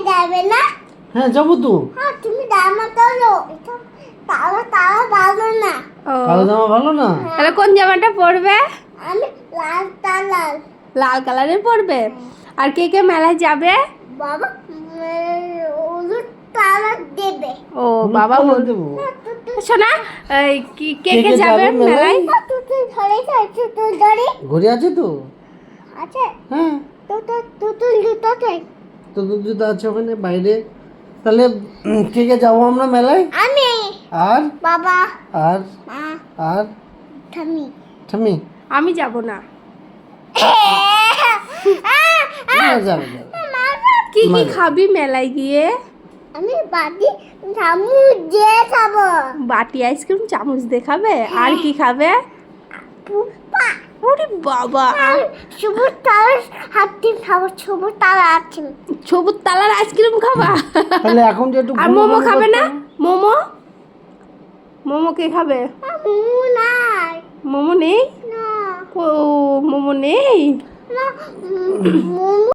যাবে না? হ্যাঁ যাবো তো। হ্যাঁ তুমি জামা তোলো, এটা তারা তারা ভালো না। ও কালো জামা ভালো না? তাহলে কোন জামাটা পরবে? আমি লাল কালার। লাল কালারের পরবে। আর কে কে মেলায় যাবে? বাবা হলুদ কালার দেবে। ও বাবা হলুদ বল কালার দেবো। শোনা এই কে কে কে কে যাবে যাবে মেলায়? মেলায়? তুই ধরে আছে তুই ধরে ঘড়ি আছে তো? আছে হ্যাঁ তুই জুতোতে। তো জুতো আছে ওখানে বাইরে। তাহলে কে কে যাবো আমরা মেলায়? আমি আর বাবা আর মা আর ঠামি। ঠামি আমি যাব না। যাবে যাবে। কি কি মানে? খাবি মেলায় গিয়ে? আমি বাদি ঠামু যে খাবো। বাটি আইসক্রিম চামচ দেখাবে? আর কি খাবে? পুপা ওরে বাবা সবুজ তালার হাতে খাবো, সবুজ তালা আছে। সবুজ তালার আইসক্রিম খাবা? তাহলে এখন যে একটু আর ঘুমো মোমো ঘুমো খাবে না? করতাম। মোমো মোমো কে খাবে? নাই মোমো নেই? না ও মোমো নেই? না মোমো